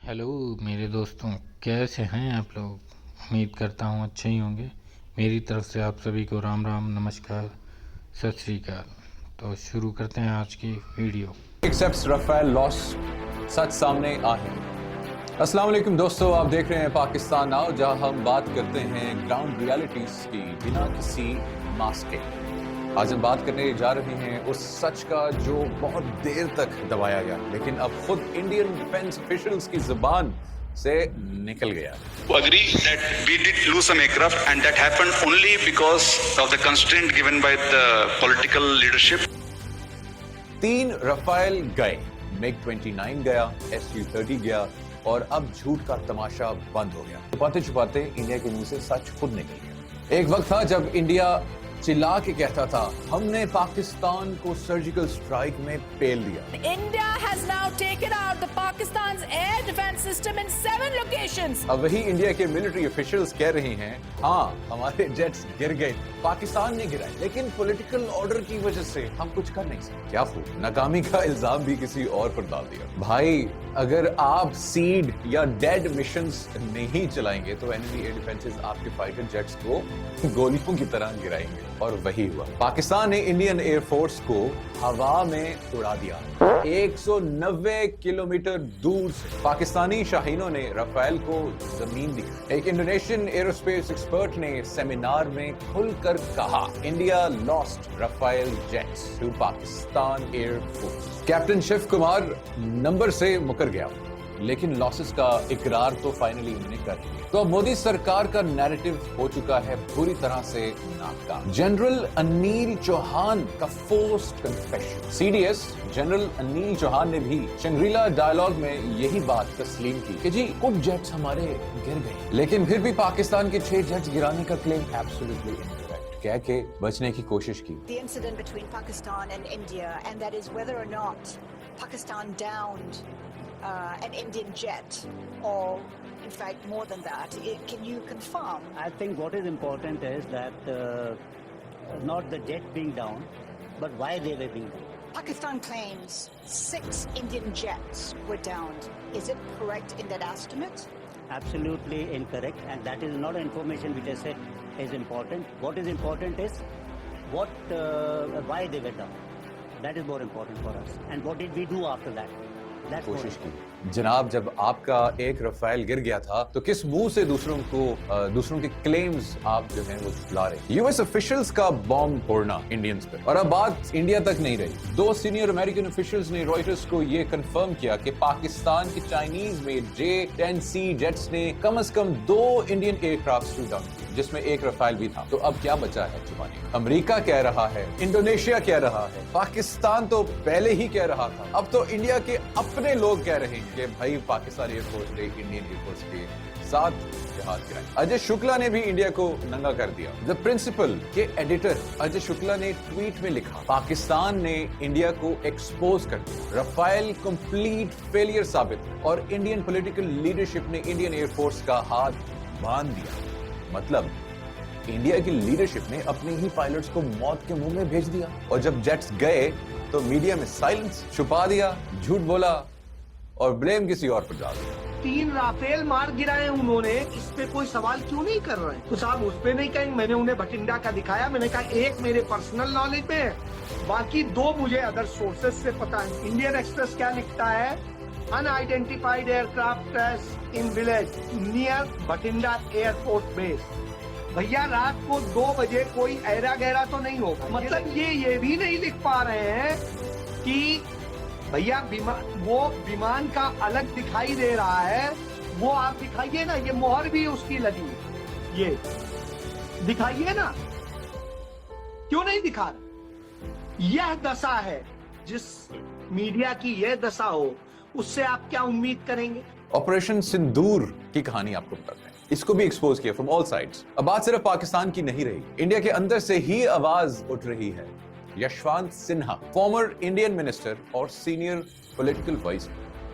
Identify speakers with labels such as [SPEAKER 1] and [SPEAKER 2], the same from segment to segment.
[SPEAKER 1] Hello मेरे दोस्तों, कैसे हैं आप लोग। उम्मीद करता हूँ अच्छे ही होंगे। मेरी तरफ से आप सभी को राम राम, नमस्कार, सत श्री अकाल। तो शुरू करते हैं आज की वीडियो।
[SPEAKER 2] एक्सेप्ट्स राफेल लॉस, सच सामने आ है। अस्सलाम वालेकुम दोस्तों, आप देख रहे हैं पाकिस्तान नाउ, जहां हम बात करते हैं ग्राउंड रियलिटीज की बिना किसी मास्क के। आज हम बात करने जा रहे हैं उस सच का जो बहुत देर तक दबाया गया, लेकिन अब खुद इंडियन डिफेंस ऑफिशियल्स की जुबान से निकल गया।
[SPEAKER 3] Agree that we did lose some aircraft and that happened only because of the constraint given by the political leadership.
[SPEAKER 2] 3 Rafale गए, मिग 29 गया, SU-30 गया, और अब झूठ का तमाशा बंद हो गया। छुपाते छुपाते इंडिया के मुंह से सच खुद निकल गया। एक वक्त था जब इंडिया चिल्ला के कहता था, हमने पाकिस्तान को सर्जिकल स्ट्राइक में पेल दिया।
[SPEAKER 4] India has now taken out the Pakistan's air defense system in 7 locations.
[SPEAKER 2] अब वही इंडिया के मिलिट्री ऑफिशियल्स कह रहे हैं, हाँ हमारे जेट्स गिर गए, पाकिस्तान ने गिराए, लेकिन पॉलिटिकल ऑर्डर की वजह से हम कुछ कर नहीं सकते। क्या खूब, नाकामी का इल्जाम भी किसी और पर डाल दिया। भाई अगर आप सीड या डेड मिशंस नहीं चलाएंगे तो एनिमी एयर डिफेंसेस आपके फाइटर जेट्स को गोलियों की तरह गिराएंगे, और वही हुआ। पाकिस्तान ने इंडियन एयरफोर्स को हवा में उड़ा दिया। 190 किलोमीटर दूर से पाकिस्तानी शाहीनों ने राफेल को जमीन दी। एक इंडोनेशियन एरोस्पेस एक्सपर्ट ने सेमिनार में खुलकर कहा, India lost Rafale jets to Pakistan air force. Captain Shiv Kumar number से मुकर गया, लेकिन लॉसेस का इकरार तो फाइनली उन्होंने कर लिया। तो अब मोदी सरकार का नैरेटिव हो चुका है पूरी तरह से नाकाम। जनरल अनिल चौहान का forced confession. CDS general Anil Chauhan ने भी शंग्रीला डायलॉग में यही बात तस्लीम की कि जी कुछ जेट्स हमारे गिर गए, लेकिन फिर भी पाकिस्तान के 6 जेट्स गिराने का क्लेम एब्सोल्युटली इनकरेक्ट कह के बचने की कोशिश की।
[SPEAKER 5] The incident between Pakistan and India, and that is whether or not Pakistan downed an Indian jet, or in fact more than that. Can you confirm?
[SPEAKER 6] I think what is important is that not the jet being down, but why they were being down.
[SPEAKER 5] Pakistan claims 6 Indian jets were downed. Is it correct in that estimate?
[SPEAKER 6] Absolutely incorrect, and that is not information which I said is important. What is important is why they were down. That is more important for us. And what did we do after that? That's more
[SPEAKER 2] कोशिश
[SPEAKER 6] important.
[SPEAKER 2] की। जनाब, जब आपका एक Rafale गिर गया था तो किस मुंह से दूसरों के क्लेम्स आप जो हैं वो झुठला रहे। यूएस ऑफिशियल्स का बॉम्ब फोड़ना इंडियंस पे, और अब बात इंडिया तक नहीं रही। 2 सीनियर अमेरिकन ऑफिशियल्स ने रॉयटर्स को ये कंफर्म किया कि पाकिस्तान के चाइनीज मेड J-10C जेट्स ने कम से कम 2 इंडियन एयरक्राफ्ट शूट डाउन किए, जिसमें एक राफेल भी था। तो अब क्या बचा है छुपाने का? अमेरिका कह रहा है, इंडोनेशिया कह रहा है, पाकिस्तान तो पहले ही कह रहा था, अब तो इंडिया के अपने लोग कह रहे हैं कि भाई पाकिस्तान एयरफोर्स ने इंडियन एयरफोर्स के साथ जहाज गिराए। अजय शुक्ला ने भी इंडिया को नंगा कर दिया। द प्रिंसिपल के एडिटर अजय शुक्ला ने ट्वीट में लिखा, पाकिस्तान ने इंडिया को एक्सपोज कर दिया, राफेल कंप्लीट फेलियर साबित, और इंडियन पॉलिटिकल लीडरशिप ने इंडियन एयरफोर्स का हाथ बांध दिया। मतलब इंडिया की लीडरशिप ने अपने ही पायलट्स को मौत के मुंह में भेज दिया, और जब जेट्स गए तो मीडिया में साइलेंस छुपा दिया, झूठ बोला और ब्लेम किसी और पर डाल दिया।
[SPEAKER 7] 3 राफेल मार गिराए उन्होंने, इस पे कोई सवाल क्यों नहीं कर रहे हैं? तो साहब उस पे नहीं कहेंगे। मैंने उन्हें भटिंडा का दिखाया, मैंने कहा एक मेरे पर्सनल नॉलेज में है, बाकी 2 मुझे अदर सोर्सेस से पता है। इंडियन एक्सप्रेस क्या लिखता है, unidentified aircraft crash in village near Bathinda air force base. भैया रात को 2 बजे कोई ऐरा गहरा तो नहीं होगा। मतलब ये भी नहीं लिख पा रहे हैं कि भैया वो विमान का अलग दिखाई दे रहा है, वो आप दिखाइए ना, ये मोहर भी उसकी लगी, ये दिखाइए ना, क्यों नहीं दिखा रहे? यह दशा है, जिस मीडिया की यह दशा हो, उससे आप क्या उम्मीद करेंगे?
[SPEAKER 2] ऑपरेशन सिंदूर की कहानी आपको बताते हैं, इसको भी एक्सपोज किया फ्रॉम ऑल साइड्स। अब बात सिर्फ पाकिस्तान की नहीं रही, इंडिया के अंदर से ही आवाज उठ रही है। Yashwant Sinha, former Indian minister और सीनियर पॉलिटिकल वॉइस,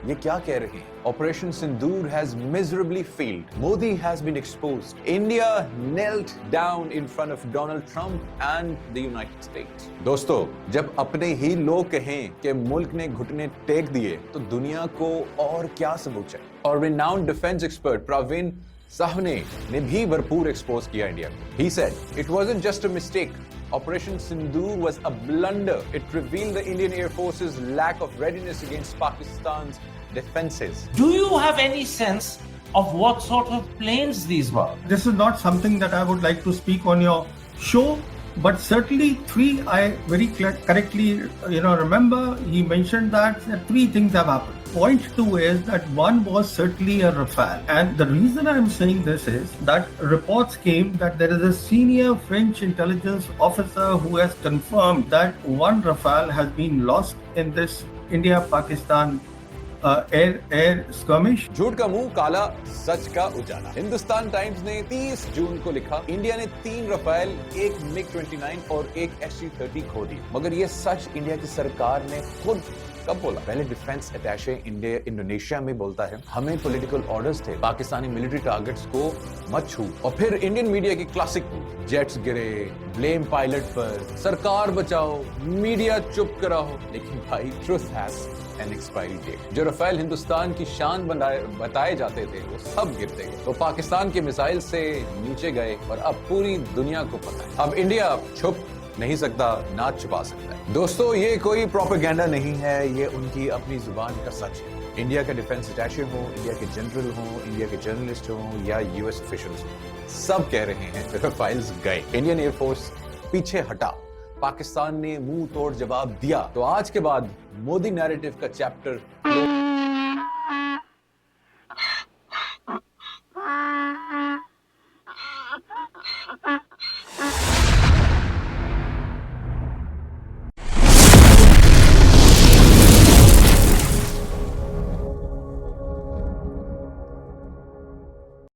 [SPEAKER 2] ये क्या कह रहे हैं? Operation Sindoor has miserably failed. Modi has been exposed. India knelt down in front of Donald Trump and the United States. दोस्तों, जब अपने ही लोग कहें कि मुल्क ने घुटने टेक दिए, तो दुनिया को और क्या सबूत चाहिए? और renowned defense expert Praveen Sahne ने भी भरपूर एक्सपोज किया इंडिया को. He said, it wasn't just a mistake. Operation Sindoor was a blunder. It revealed the Indian Air Force's lack of readiness against Pakistan's defenses.
[SPEAKER 8] Do you have any sense of what sort of planes these were?
[SPEAKER 7] This is not something that I would like to speak on your show, but certainly three, I very correctly, remember he mentioned that three things have happened. Point two is that one was certainly a Rafale. And the reason I'm saying this is that reports came that there is a senior French intelligence officer who has confirmed that one Rafale has been lost in this India-Pakistan air skirmish.
[SPEAKER 2] झूठ का मुंह काला, सच का उजाला. Hindustan times ने 30 जून को लिखा, India ने 3 Rafale, एक MiG-29 और एक SU-30 खो दी. मगर ये सच इंडिया की सरकार ने खुद कब बोला? पहले डिफेंस अटैचे इंडोनेशिया में बोलता है, हमें पॉलिटिकल ऑर्डर्स थे, पाकिस्तानी मिलिट्री टारगेट्स को मत छू. और फिर इंडियन मीडिया की क्लासिक, जेट्स गिरे, ब्लेम पायलट पर, सरकार बचाओ, मीडिया चुप कराओ. लेकिन भाई, truth has an expiry date. जो रफेल हिंदुस्तान की शान बताए जाते थे, वो सब गिरते गए. तो पाकिस्तान के मिसाइल से नीचे गए और अब पूरी दुनिया को पता है. अब इंडिया छुप नहीं सकता, ना छुपा सकता है. दोस्तों, ये कोई प्रोपेगेंडा नहीं है, ये उनकी अपनी जुबान का सच है. इंडिया के डिफेंस अटैचे हो, इंडिया के जनरल हो, इंडिया के जर्नलिस्ट हो या यूएस ऑफिशियल्स हो, सब कह रहे हैं रफेल्स गए. इंडियन एयरफोर्स पीछे हटा, पाकिस्तान ने मुंह तोड़ जवाब दिया. तो आज के बाद मोदी नैरेटिव का चैप्टर